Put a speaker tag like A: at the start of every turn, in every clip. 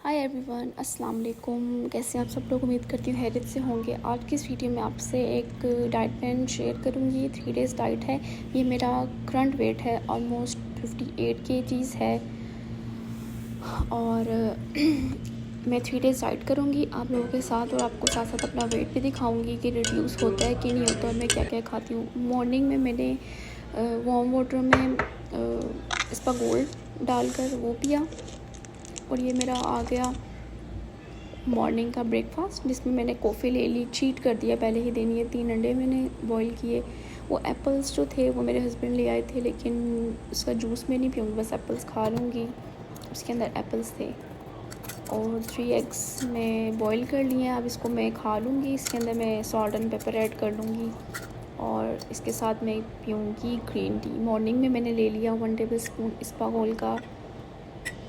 A: Hi everyone, अस्सलाम वालेकुम। कैसे आप सब लोग? उम्मीद करती हूँ हैरियत से होंगे। आज की इस वीडियो में आपसे एक डाइट प्लान शेयर करूँगी। 3 डेज़ डाइट है। ये मेरा करंट वेट है, ऑलमोस्ट 58 केजीज़ है। और मैं 3 डेज़ डाइट करूँगी आप लोगों के साथ, और आपको साथ साथ अपना वेट भी दिखाऊँगी कि रिड्यूस होता है कि नहीं होता, और मैं क्या क्या खाती हूँ। मॉर्निंग में मैंने वार्म वाटर में इसपागोल्ड डालकर वो पिया, और ये मेरा आ गया मॉर्निंग का ब्रेकफास्ट, जिसमें मैंने कॉफ़ी ले ली। चीट कर दिया पहले ही दिन। ये 3 अंडे मैंने बॉईल किए। वो एप्पल्स जो थे वो मेरे हस्बैंड ले आए थे, लेकिन उसका जूस मैं नहीं पीऊँगी, बस एप्पल्स खा लूँगी। उसके अंदर एप्पल्स थे। और 3 एग्स मैं बॉईल कर लिए हैं, अब इसको मैं खा लूँगी। इसके अंदर मैं सॉल्ट एंड पेपर ऐड कर लूँगी, और इसके साथ मैं पीऊँगी ग्रीन टी। मॉर्निंग में मैंने ले लिया 1 टेबल स्पून इसपागोल का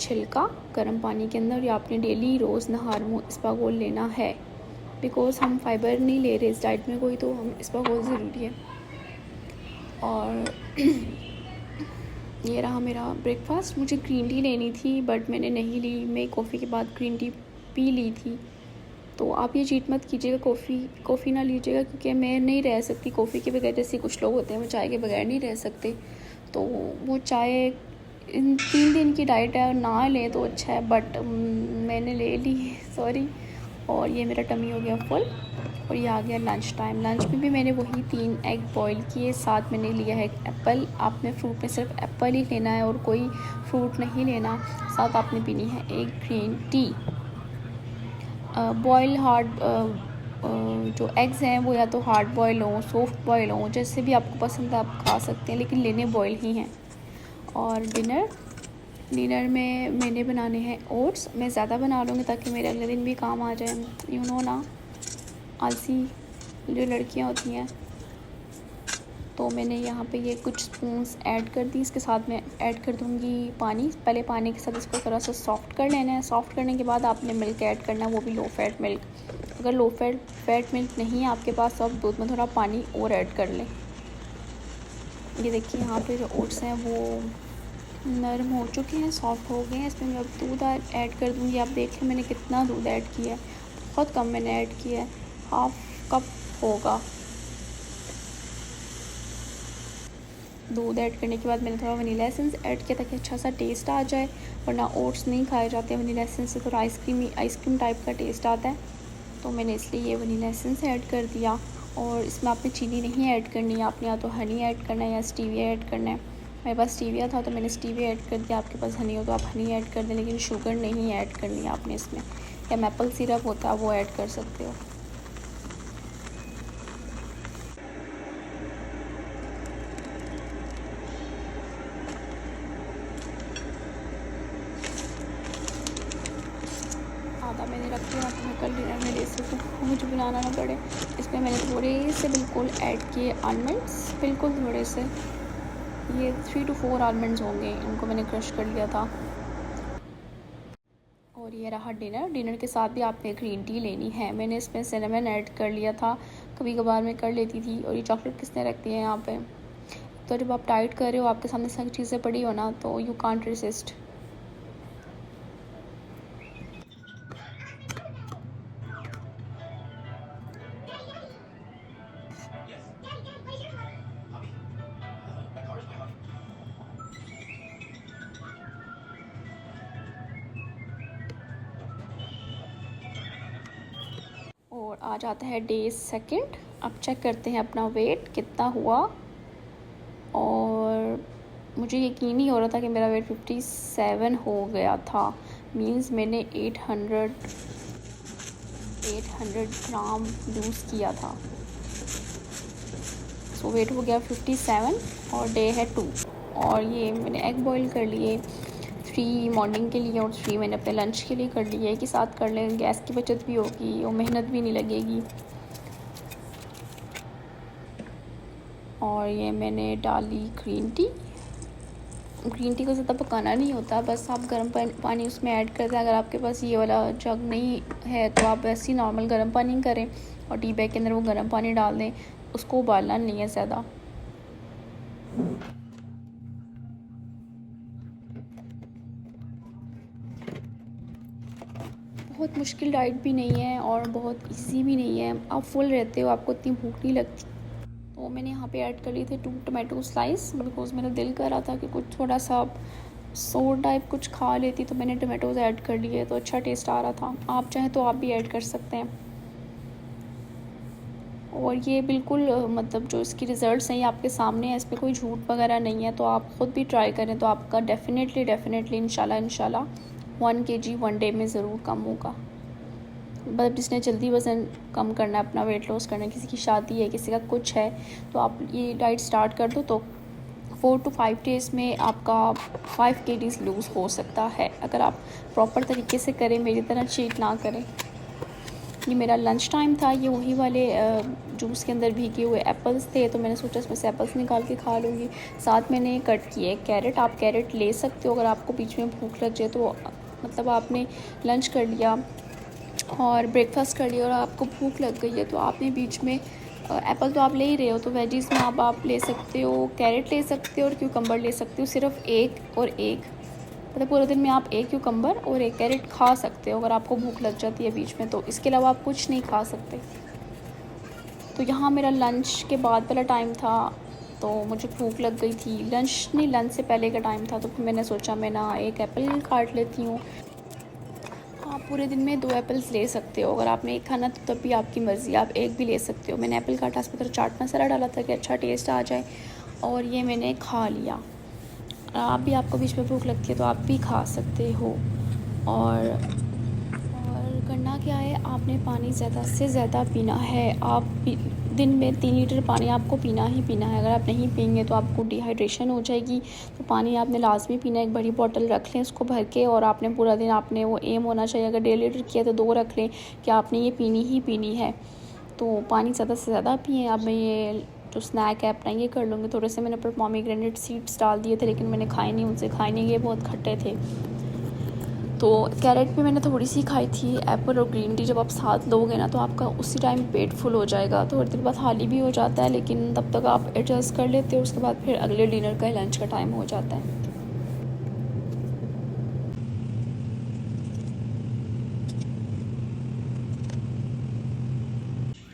A: छिलका गर्म पानी के अंदर। या आपने डेली रोज़ नहार मुँह इसपागोल लेना है, बिकॉज़ हम फाइबर नहीं ले रहे इस डाइट में कोई, तो हम इसपागोल ज़रूरी है। और ये रहा मेरा ब्रेकफास्ट। मुझे ग्रीन टी लेनी थी, बट मैंने नहीं ली। मैं कॉफ़ी के बाद ग्रीन टी पी ली थी। तो आप ये चीट मत कीजिएगा, कॉफ़ी ना लीजिएगा, क्योंकि मैं नहीं रह सकती कॉफ़ी के बगैर। जैसे कुछ लोग होते हैं वो चाय के बगैर नहीं रह सकते, तो वो चाय इन 3 दिन की डाइट है, और ना लें तो अच्छा है, बट मैंने ले ली, सॉरी। और ये मेरा टमी हो गया फुल। और ये आ गया लंच टाइम। लंच में भी मैंने वही 3 एग बॉईल किए, साथ मैंने लिया है एक एप्पल। आपने फ्रूट में सिर्फ एप्पल ही लेना है और कोई फ्रूट नहीं लेना। साथ आपने पीनी है एक ग्रीन टी। बॉयल हार्ड जो एग्स हैं वो या तो हार्ड बॉयल हों, सॉफ्ट बॉयल हों, जैसे भी आपको पसंद है आप खा सकते हैं, लेकिन लेने बॉयल ही हैं। और डिनर में मैंने बनाने हैं ओट्स। मैं ज़्यादा बना लूँगी ताकि मेरे अगले दिन भी काम आ जाए। यू नो ना, आलसी जो लड़कियां होती हैं। तो मैंने यहाँ पे ये कुछ स्पून्स ऐड कर दी। इसके साथ मैं ऐड कर दूँगी पानी। पहले पानी के साथ इसको थोड़ा सा सॉफ्ट कर लेना है। सॉफ्ट करने के बाद आपने मिल्क ऐड करना है, वो भी लो फैट मिल्क। अगर लो फैट मिल्क नहीं है आपके पास, तो आप दूध में थोड़ा पानी और ऐड कर लें। ये देखिए यहाँ पे जो ओट्स हैं वो नरम हो चुके हैं, सॉफ्ट हो गए हैं। इसमें मैं अब दूध ऐड कर दूँगी। आप देख लें मैंने कितना दूध ऐड किया है, बहुत कम मैंने ऐड किया है, 1/2 कप होगा। दूध ऐड करने के बाद मैंने थोड़ा वनीला एसेंस ऐड किया ताकि अच्छा सा टेस्ट आ जाए, वरना ओट्स नहीं खाए जाते वनीला एसेंस से, थोड़ा आइसक्रीम टाइप का टेस्ट आता है। तो मैंने इसलिए ये वनीला एसेंस ऐड कर दिया। और इसमें आपने चीनी नहीं ऐड करनी है, आपने या तो हनी ऐड करना है या स्टीविया ऐड करना है। मेरे पास स्टीविया था तो मैंने स्टीविया ऐड कर दिया। आपके पास हनी हो तो आप हनी ऐड कर दें, लेकिन शुगर नहीं ऐड करनी है आपने इसमें। या मैपल सिरप होता है वो ऐड कर सकते हो। आधा मैंने रख दिया ताकि मैं कल डिनर में ले सकूँ, मुझे बनाना ना पड़े। इसमें मैंने थोड़े से बिल्कुल ऐड किए आलमंड्स, बिल्कुल थोड़े से। ये 3 to 4 आलमंड्स होंगे, इनको मैंने क्रश कर लिया था। और ये रहा डिनर के साथ भी आपने ग्रीन टी लेनी है। मैंने इसमें सिनेमन ऐड कर लिया था, कभी कभार मैं कर लेती थी। और ये चॉकलेट किसने रखती है यहाँ पे। तो जब आप डाइट कर रहे हो, आपके सामने सारी चीज़ें पड़ी हो ना, तो यू कांट रेसिस्ट। और आ जाता है डे सेकंड। अब चेक करते हैं अपना वेट कितना हुआ। और मुझे यकीन नहीं हो रहा था कि मेरा वेट 57 हो गया था। मींस मैंने 800 ग्राम लूज़ किया था। सो वेट हो गया 57, और डे है 2। और ये मैंने एग बॉईल कर लिए 3 मॉर्निंग के लिए, और 3 मैंने अपने लंच के लिए कर लिए। एक ही साथ कर लें, गैस की बचत भी होगी और मेहनत भी नहीं लगेगी। और ये मैंने डाली ग्रीन टी को ज़्यादा पकाना नहीं होता, बस आप गर्म पानी उसमें ऐड कर दें। अगर आपके पास ये वाला जग नहीं है तो आप ऐसे ही नॉर्मल गर्म पानी करें, और टी बैग के अंदर वो गर्म पानी डाल दें। उसको उबालना नहीं है ज़्यादा। बहुत मुश्किल डाइट भी नहीं है और बहुत इजी भी नहीं है। आप फुल रहते हो, आपको इतनी भूख नहीं लगती। तो मैंने यहाँ पे ऐड कर लिए थे 2 टमाटो स्लाइस, बिकॉज मेरा दिल कर रहा था कि कुछ थोड़ा सा सोर टाइप कुछ खा लेती, तो मैंने टमाटोज़ ऐड कर लिए, तो अच्छा टेस्ट आ रहा था। आप चाहें तो आप भी ऐड कर सकते हैं। और ये बिल्कुल मतलब जो इसकी रिज़ल्ट्स हैं ये आपके सामने है, इसमें कोई झूठ वगैरह नहीं है। तो आप ख़ुद भी ट्राई करें तो आपका डेफ़िनेटली इंशाल्लाह 1 kg 1 डे में ज़रूर कम होगा। मतलब जिसने जल्दी वज़न कम करना है, अपना वेट लॉस करना है, किसी की शादी है, किसी का कुछ है, तो आप ये डाइट स्टार्ट कर दो तो 4 to 5 डेज़ में आपका 5 kg लूज़ हो सकता है, अगर आप प्रॉपर तरीके से करें, मेरी तरह चीट ना करें। ये मेरा लंच टाइम था। ये वही वाले जूस के अंदर भीगे हुए एप्पल्स थे, तो मैंने सोचा इसमें से एप्पल्स निकाल के खा लूँगी। साथ मैंने कट किए कैरेट। आप कैरेट ले सकते हो अगर आपको बीच में भूख लग जाए, तो मतलब आपने लंच कर लिया और ब्रेकफास्ट कर लिया और आपको भूख लग गई है, तो आपने बीच में एप्पल तो आप ले ही रहे हो, तो वेजीज़ में आप ले सकते हो, कैरेट ले सकते हो और क्यूकम्बर ले सकते हो। सिर्फ एक और एक, मतलब पूरे दिन में आप एक क्यूकम्बर और एक कैरेट खा सकते हो अगर आपको भूख लग जाती है बीच में, तो इसके अलावा आप कुछ नहीं खा सकते। तो यहाँ मेरा लंच के बाद वाला टाइम था, तो मुझे भूख लग गई थी। लंच से पहले का टाइम था, तो फिर मैंने सोचा मैं ना एक एप्पल काट लेती हूँ। आप पूरे दिन में 2 एप्पल्स ले सकते हो, अगर आपने एक खाना तो तब भी आपकी मर्ज़ी, आप एक भी ले सकते हो। मैंने एप्पल काटा, इसमें थोड़ा चाट मसाला डाला था कि अच्छा टेस्ट आ जाए, और ये मैंने खा लिया। आप भी, आपको बीच में भूख लगती है तो आप भी खा सकते हो। और करना क्या है, आपने पानी ज़्यादा से ज़्यादा पीना है। दिन में 3 लीटर पानी आपको पीना ही पीना है। अगर आप नहीं पिएंगे तो आपको डिहाइड्रेशन हो जाएगी। तो पानी आपने लाजमी पीना है। एक बड़ी बोतल रख लें उसको भर के, और आपने पूरा दिन, आपने वो एम होना चाहिए, अगर 1.5 लीटर किया तो 2 रख लें कि आपने ये पीनी ही पीनी है। तो पानी ज़्यादा से ज़्यादा पिएँ। अब मैं ये जो स्नैक है अपना ये कर लूँगी। थोड़े से मैंने पर पोमेग्रेनेट सीड्स डाल दिए थे, लेकिन मैंने खाए नहीं, उनसे खाए नहीं, ये बहुत खट्टे थे। तो कैरेट भी मैंने थोड़ी सी खाई थी। एप्पल और ग्रीन टी जब आप साथ लोगे ना, तो आपका उसी टाइम पेट फुल हो जाएगा। थोड़ी देर बाद खाली भी हो जाता है, लेकिन तब तक आप एडजस्ट कर लेते हो। उसके बाद फिर अगले डिनर का लंच का टाइम हो जाता है।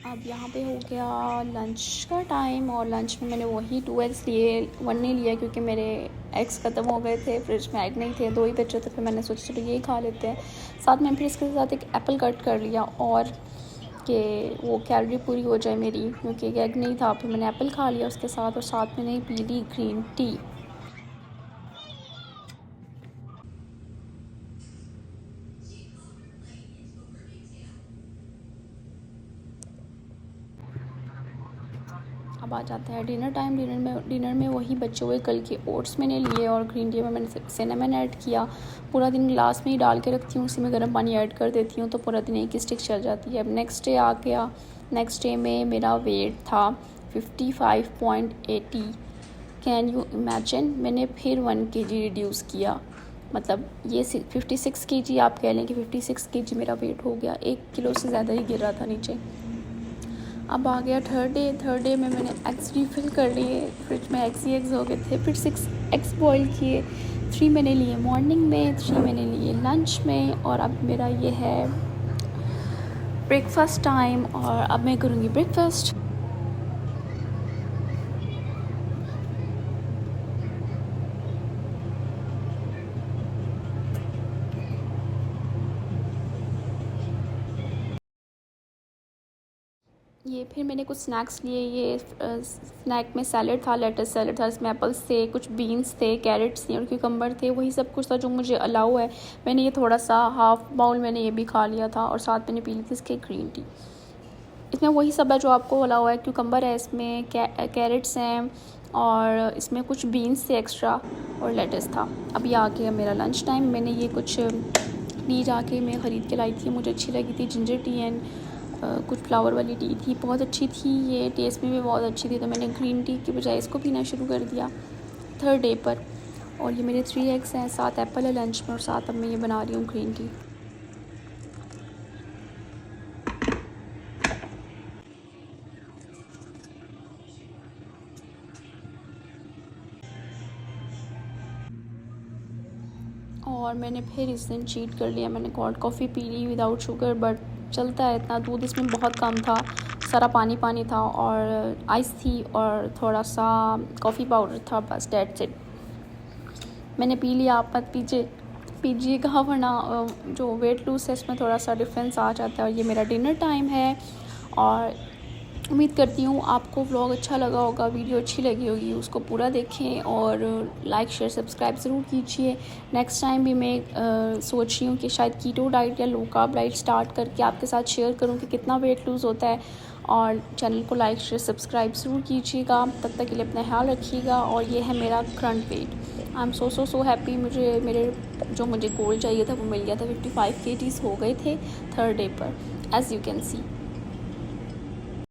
A: अब यहाँ पे हो गया लंच का टाइम, और लंच में मैंने वही 2 एग्स लिए। 1 नहीं लिया क्योंकि मेरे एग्स ख़त्म हो गए थे, फ्रिज में एग नहीं थे, 2 ही बचे थे। फिर मैंने सोचा चलो यही खा लेते हैं साथ में। फिर इसके साथ एक एप्पल कट कर लिया, और कि वो कैलोरी पूरी हो जाए मेरी, क्योंकि एग नहीं था। फिर मैंने एप्पल खा लिया उसके साथ, और साथ मैंने पी ली ग्रीन टी। अब आ जाता है डिनर टाइम। डिनर में वही बचे हुए कल के ओट्स मैंने लिए, और ग्रीन टी में मैंने सिनेमन ऐड किया। पूरा दिन ग्लास में ही डाल के रखती हूँ, उसी में गर्म पानी ऐड कर देती हूँ, तो पूरा दिन एक ही स्टिक चल जाती है। अब नेक्स्ट डे आ गया। नेक्स्ट डे में मेरा वेट था 55.80। कैन यू इमेजिन, मैंने फिर 1 kg रिड्यूस किया। मतलब ये 56 kg आप कह लें कि 56 kg मेरा वेट हो गया। 1 किलो से ज़्यादा ही गिर रहा था नीचे। अब आ गया थर्ड डे में मैंने एग्स रिफ़िल कर लिए। फ्रिज में एग्स हो गए थे। फिर 6 एग्स बॉईल किए। 3 मैंने लिए मॉर्निंग में, 3 मैंने लिए लंच में, और अब मेरा ये है ब्रेकफास्ट टाइम, और अब मैं करूँगी ब्रेकफास्ट। ये फिर मैंने कुछ स्नैक्स लिए। ये स्नैक में सैलड था, लेटस सैलड था, इसमें एप्पल्स थे, कुछ बीन्स थे, कैरेट्स थे और क्यूकम्बर थे। वही सब कुछ था जो मुझे अलाउ है। मैंने ये थोड़ा सा हाफ़ बाउल मैंने ये भी खा लिया था, और साथ मैंने पी ली थी इसके ग्रीन टी। इसमें वही सब है जो आपको अलाउ है। क्यूकम्बर है इसमें, कैरेट्स हैं, और इसमें कुछ बीन्स थे एक्स्ट्रा, और लेटस था। अभी आ गया मेरा लंच टाइम। मैंने ये कुछ टी जाके मैं ख़रीद के लाई थी, मुझे अच्छी लगी थी। जिंजर टी एंड कुछ फ्लावर वाली टी थी, बहुत अच्छी थी। ये टेस्ट में भी बहुत अच्छी थी, तो मैंने ग्रीन टी की बजाय इसको पीना शुरू कर दिया थर्ड डे पर। और ये मेरे 3 एग्स हैं, 7 एप्पल है लंच में, और साथ अब मैं ये बना रही हूँ ग्रीन टी। और मैंने फिर इस दिन चीट कर लिया, मैंने कोल्ड कॉफ़ी पी ली विदाउट शुगर, बट चलता है, इतना दूध इसमें बहुत कम था, सारा पानी पानी था और आइस थी और थोड़ा सा कॉफ़ी पाउडर था, बस डेट्स इट। मैंने पी लिया, आप मत पीजिएगा वरना जो वेट लूज़ है इसमें थोड़ा सा डिफरेंस आ जाता है। और ये मेरा डिनर टाइम है और उम्मीद करती हूँ आपको व्लॉग अच्छा लगा होगा, वीडियो अच्छी लगी होगी, उसको पूरा देखें और लाइक शेयर सब्सक्राइब ज़रूर कीजिए। नेक्स्ट टाइम भी मैं सोच रही हूँ कि शायद कीटो डाइट या लो कार्ब डाइट स्टार्ट करके आपके साथ शेयर करूँ कि कितना वेट लूज़ होता है। और चैनल को लाइक शेयर सब्सक्राइब ज़रूर कीजिएगा। तब तक के लिए अपना ख्याल रखिएगा। और ये है मेरा current weight. I am so happy. मुझे गोल चाहिए था वो मिल गया था। 55 kgs हो गए थे 3rd डे पर, एज़ यू कैन सी।